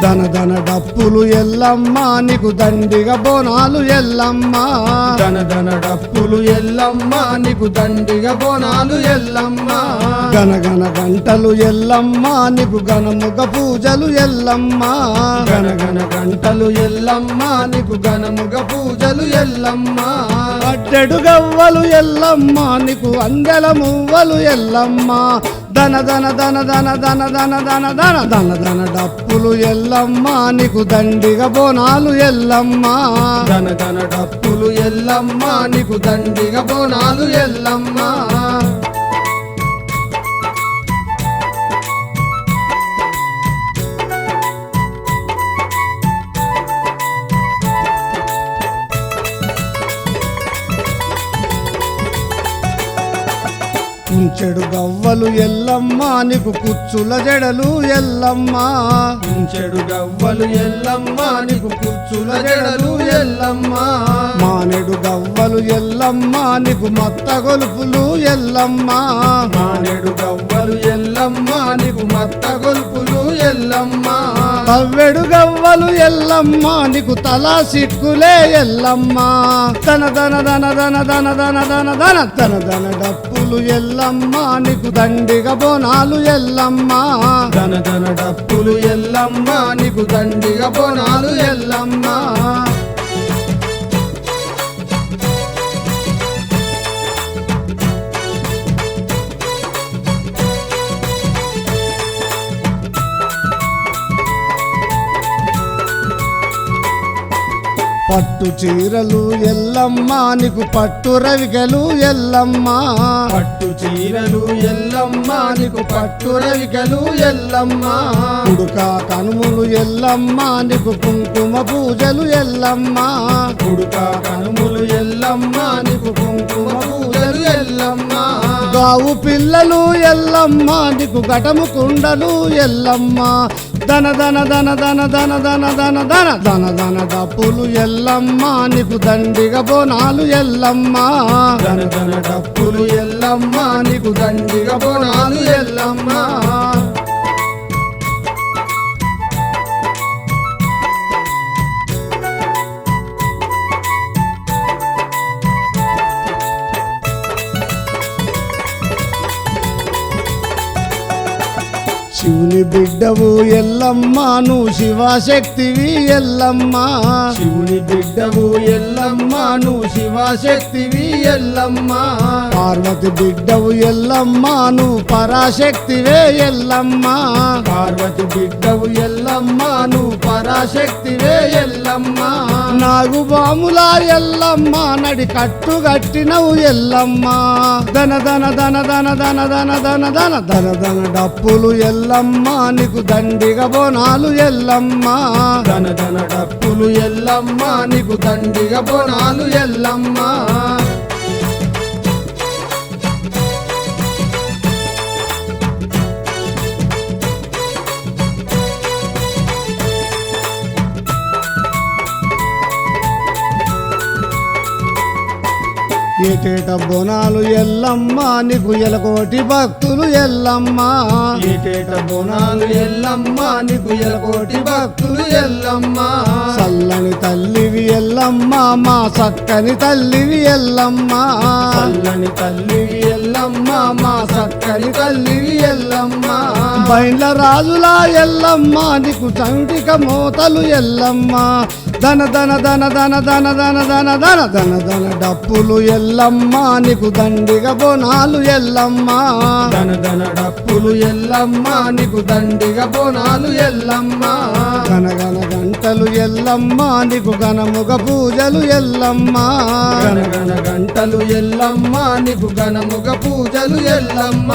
ధన ధన డప్పులు ఎల్లమ్మ నీకు దండిగా బోనాలు ఎల్లమ్మ ధన ధన డప్పులు ఎల్లమ్మ నీకు దండిగా బోనాలు ఎల్లమ్మ గన గన గంటలు ఎల్లమ్మ నీకు ఘనముగ పూజలు ఎల్లమ్మ గన గన గంటలు ఎల్లమ్మ నీకు ఘనముగ పూజలు ఎల్లమ్మ అడ్డెడు గవ్వలు ఎల్లమ్మ నీకు అందెల మువ్వలు ఎల్లమ్మ ధన ధన ధన ధన ధన ధన ధన ధన ధన ధన డప్పులు ఎల్లమ్మ నీకు దండిగా బోనాలు ఎల్లమ్మ ధన ధన డప్పులు ఎల్లమ్మ నీకు దండిగా బోనాలు ఎల్లమ్మ కుంచెడు గవ్వలు ఎల్లమ్మ నీకు కుచ్చుల జడలు ఎల్లమ్మ కుంచెడు గవ్వలు ఎల్లమ్మ నీకు కుచ్చుల జడలు ఎల్లమ్మ మానెడు గవ్వలు ఎల్లమ్మ నీకు మత్త గొలుపులు ఎల్లమ్మ మానేడు గవ్వలు ఎల్లమ్మ నీకు మత్త గొలుపులు ఎల్లమ్మ కవ్వెడు గవ్వలు ఎల్లమ్మ నీకు తలా సిక్కులే ఎల్లమ్మ ధన ధన ధన ధన ధన ధన ధన ధన ధన ధన డప్పులు ఎల్లమ్మ నీకు దండిగా బోనాలు ఎల్లమ్మ ధన ధన డప్పులు ఎల్లమ్మ నీకు దండిగా బోనాలు ఎల్లమ్మ పట్టు చీరలు ఎల్లమ్మ నీకు పట్టు రవికలు ఎల్లమ్మ పట్టు చీరలు ఎల్లమ్మ నీకు పట్టు రవికలు ఎల్లమ్మ కుడుక కనుములు ఎల్లమ్మ నీకు కుంకుమ పూజలు ఎల్లమ్మ కుడుక కనుములు ఎల్లమ్మ నీకు కుంకుమ పూజలు ఎల్లమ్మ గావు పిల్లలు ఎల్లమ్మ నీకు ఘటము కుండలు ఎల్లమ్మ ధన ధన ధన ధన ధన ధన ధన ధన ధన ధన డప్పులు ఎల్లమ్మ నీకు దండిగా బోనాలు ఎల్లమ్మ ధన ధన డప్పులు ఎల్లమ్మ నీకు దండిగా బోనాలు ఎల్లమ్మ శివుని బిడ్డవు ఎల్లమ్మ నువ్వు శివశక్తివి ఎల్లమ్మ శివుని బిడ్డవు ఎల్లమ్మ నువ్వు శివశక్తివి ఎల్లమ్మ పార్వతి బిడ్డవు ఎల్లమ్మ నువ్వు పరాశక్తివే ఎల్లమ్మ పార్వతి బిడ్డవు ఎల్లమ్మ నువ్వు పరాశక్తివే ఎల్లమ్మ నాగుబాముల ఎల్లమ్మ నడి కట్టు గట్టినవు ఎల్లమ్మ ధన ధన ధన ధన ధన ధన ధన ధన ధన ధన డప్పులు ఎల్లమ్మ నీకు దండిగా బోనాలు ఎల్లమ్మ ధన ధన డప్పులు ఎల్లమ్మ నీకు దండిగా బోనాలు ఎల్లమ్మ ఏటేట బోనాలు ఎల్లమ్మ నీకు ఎలకోటి భక్తులు ఎల్లమ్మ ఏటేట బోనాలు ఎల్లమ్మ నీకు ఎలకోటి భక్తులు ఎల్లమ్మ చల్లని తల్లివి ఎల్లమ్మ మా చక్కని తల్లివి ఎల్లమ్మ చల్లని తల్లివి ఎల్లమ్మ మా చక్కని తల్లివి ఎల్లమ్మ బైండ్ల రాజుల ఎల్లమ్మ నీకు చంటిక మోతలు ఎల్లమ్మ ధన ధన ధన ధన ధన ధన ధన ధన ధన ధన డప్పులు ఎల్లమ్మ నీకు దండిగా బోనాలు ఎల్లమ్మ ధన ధన డప్పులు ఎల్లమ్మ నీకు దండిగా బోనాలు ఎల్లమ్మ గన గన గంటలు ఎల్లమ్మ నీకు ఘనముగ పూజలు ఎల్లమ్మ గన గన గంటలు ఎల్లమ్మ నీకు ఘనముగ పూజలు ఎల్లమ్మ